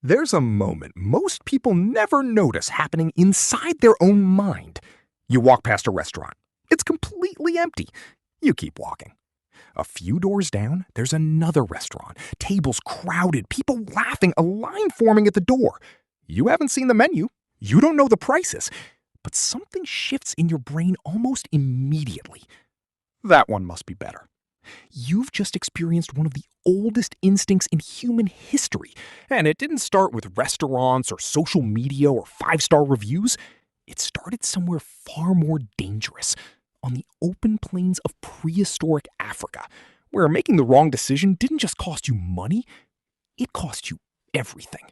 There's a moment most people never notice happening inside their own mind. You walk past a restaurant. It's completely empty. You keep walking. A few doors down, there's another restaurant. Tables crowded, people laughing, a line forming at the door. You haven't seen the menu. You don't know the prices. But something shifts in your brain almost immediately. That one must be better. You've just experienced one of the oldest instincts in human history, and it didn't start with restaurants or social media or five-star reviews. It started somewhere far more dangerous, on the open plains of prehistoric Africa, where making the wrong decision didn't just cost you money, it cost you everything.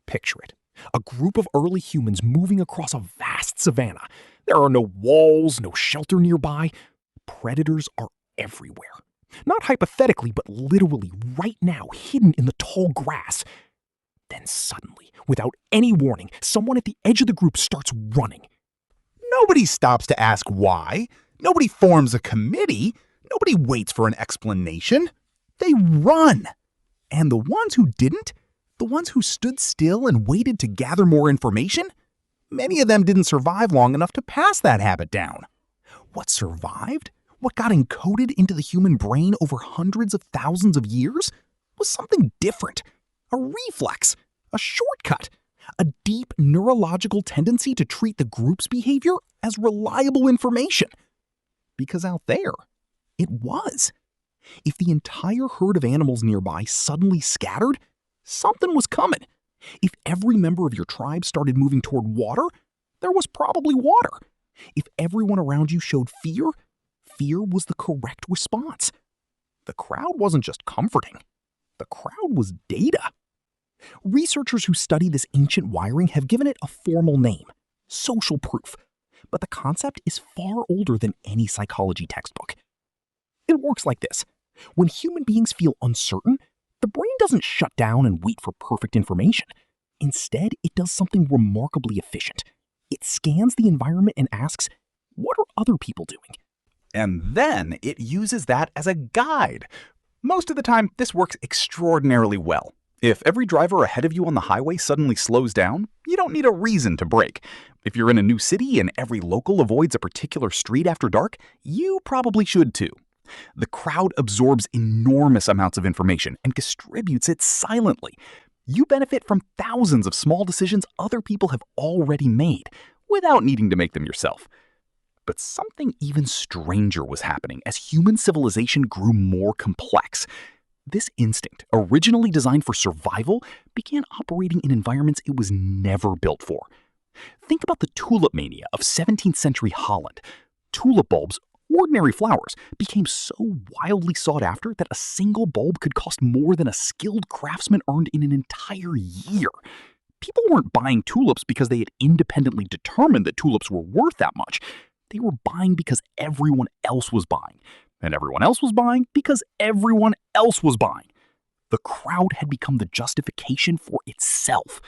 Picture it. A group of early humans moving across a vast savanna. There are no walls, no shelter nearby. Predators are everywhere. Not hypothetically, but literally right now, hidden in the tall grass. Then suddenly, without any warning, someone at the edge of the group starts running. Nobody stops to ask why. Nobody forms a committee. Nobody waits for an explanation. They run. And the ones who didn't, the ones who stood still and waited to gather more information, many of them didn't survive long enough to pass that habit down. What survived? What got encoded into the human brain over hundreds of thousands of years was something different. A reflex, a shortcut, a deep neurological tendency to treat the group's behavior as reliable information. Because out there, it was. If the entire herd of animals nearby suddenly scattered, something was coming. If every member of your tribe started moving toward water, there was probably water. If everyone around you showed fear, fear was the correct response. The crowd wasn't just comforting. The crowd was data. Researchers who study this ancient wiring have given it a formal name, social proof. But the concept is far older than any psychology textbook. It works like this. When human beings feel uncertain, the brain doesn't shut down and wait for perfect information. Instead, it does something remarkably efficient. It scans the environment and asks, what are other people doing? And then it uses that as a guide. Most of the time, this works extraordinarily well. If every driver ahead of you on the highway suddenly slows down, you don't need a reason to brake. If you're in a new city and every local avoids a particular street after dark, you probably should too. The crowd absorbs enormous amounts of information and distributes it silently. You benefit from thousands of small decisions other people have already made, without needing to make them yourself. But something even stranger was happening as human civilization grew more complex. This instinct, originally designed for survival, began operating in environments it was never built for. Think about the tulip mania of 17th century Holland. Tulip bulbs, ordinary flowers, became so wildly sought after that a single bulb could cost more than a skilled craftsman earned in an entire year. People weren't buying tulips because they had independently determined that tulips were worth that much. They were buying because everyone else was buying. And everyone else was buying because everyone else was buying. The crowd had become the justification for itself.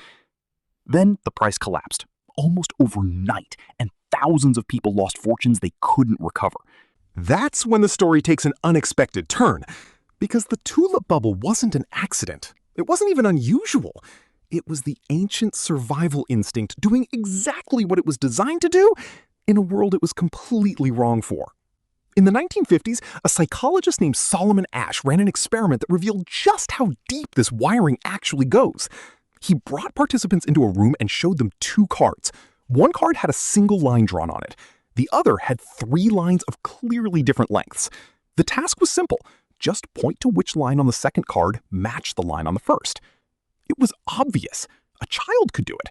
Then the price collapsed, almost overnight, and thousands of people lost fortunes they couldn't recover. That's when the story takes an unexpected turn, because the tulip bubble wasn't an accident. It wasn't even unusual. It was the ancient survival instinct doing exactly what it was designed to do in a world it was completely wrong for. In the 1950s, a psychologist named Solomon Asch ran an experiment that revealed just how deep this wiring actually goes. He brought participants into a room and showed them two cards. One card had a single line drawn on it. The other had 3 lines of clearly different lengths. The task was simple. Just point to which line on the second card matched the line on the first. It was obvious. A child could do it.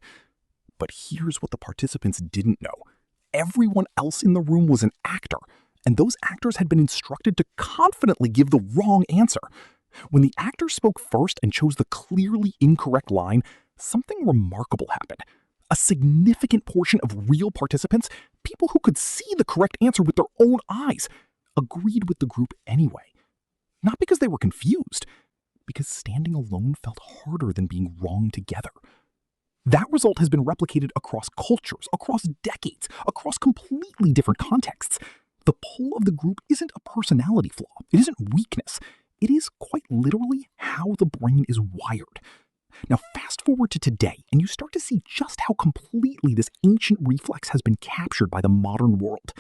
But here's what the participants didn't know. Everyone else in the room was an actor, and those actors had been instructed to confidently give the wrong answer. When the actor spoke first and chose the clearly incorrect line, something remarkable happened. A significant portion of real participants, people who could see the correct answer with their own eyes, agreed with the group anyway. Not because they were confused, because standing alone felt harder than being wrong together. That result has been replicated across cultures, across decades, across completely different contexts. The pull of the group isn't a personality flaw. It isn't weakness. It is quite literally how the brain is wired. Now, fast Fast forward to today, and you start to see just how completely this ancient reflex has been captured by the modern world.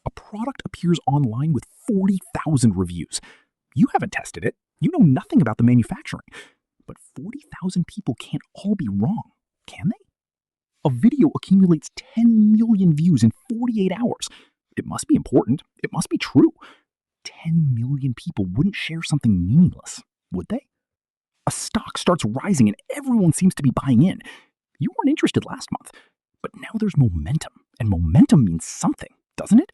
A product appears online with 40,000 reviews. You haven't tested it. You know nothing about the manufacturing. But 40,000 people can't all be wrong, can they? A video accumulates 10 million views in 48 hours. It must be important. It must be true. 10 million people wouldn't share something meaningless, would they? A stock starts rising and everyone seems to be buying in. You weren't interested last month, but now there's momentum, and momentum means something, doesn't it?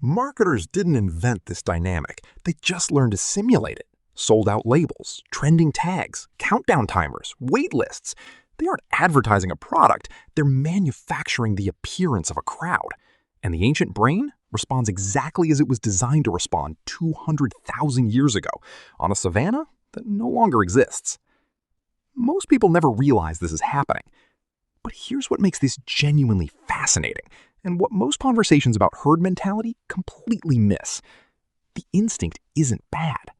Marketers didn't invent this dynamic. They just learned to simulate it. Sold-out labels, trending tags, countdown timers, wait lists. They aren't advertising a product. They're manufacturing the appearance of a crowd. And the ancient brain responds exactly as it was designed to respond 200,000 years ago on a savanna that no longer exists. Most people never realize this is happening. But here's what makes this genuinely fascinating, and what most conversations about herd mentality completely miss. The instinct isn't bad.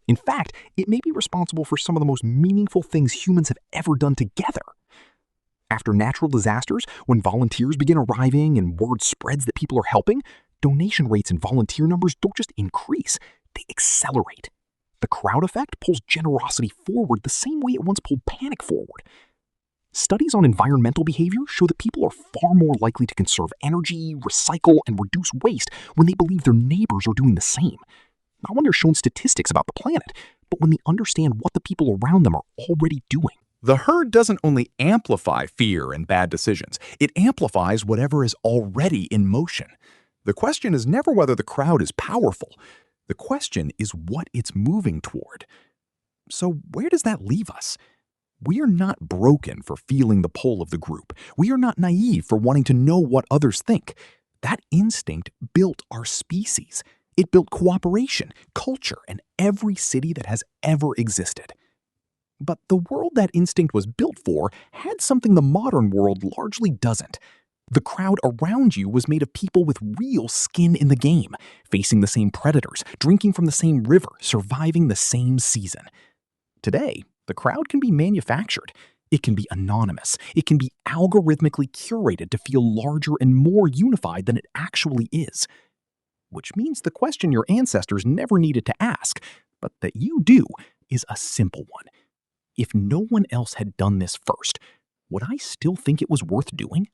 In fact, it may be responsible for some of the most meaningful things humans have ever done together. After natural disasters, when volunteers begin arriving and word spreads that people are helping, donation rates and volunteer numbers don't just increase, they accelerate. The crowd effect pulls generosity forward the same way it once pulled panic forward. Studies on environmental behavior show that people are far more likely to conserve energy, recycle, and reduce waste when they believe their neighbors are doing the same. Not when they're shown statistics about the planet, but when they understand what the people around them are already doing. The herd doesn't only amplify fear and bad decisions, it amplifies whatever is already in motion. The question is never whether the crowd is powerful. The question is what it's moving toward. So where does that leave us? We are not broken for feeling the pull of the group. We are not naive for wanting to know what others think. That instinct built our species. It built cooperation, culture, and every city that has ever existed. But the world that instinct was built for had something the modern world largely doesn't. The crowd around you was made of people with real skin in the game, facing the same predators, drinking from the same river, surviving the same season. Today, the crowd can be manufactured. It can be anonymous. It can be algorithmically curated to feel larger and more unified than it actually is. Which means the question your ancestors never needed to ask, but that you do, is a simple one. If no one else had done this first, would I still think it was worth doing?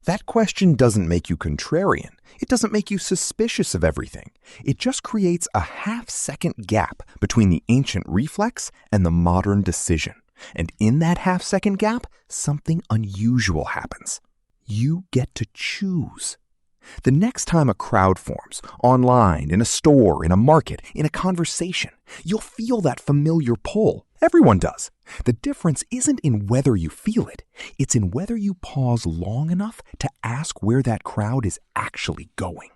That question doesn't make you contrarian. It doesn't make you suspicious of everything. It just creates a half-second gap between the ancient reflex and the modern decision. And in that half-second gap, something unusual happens. You get to choose. The next time a crowd forms, online, in a store, in a market, in a conversation, you'll feel that familiar pull. Everyone does. The difference isn't in whether you feel it. It's in whether you pause long enough to ask where that crowd is actually going.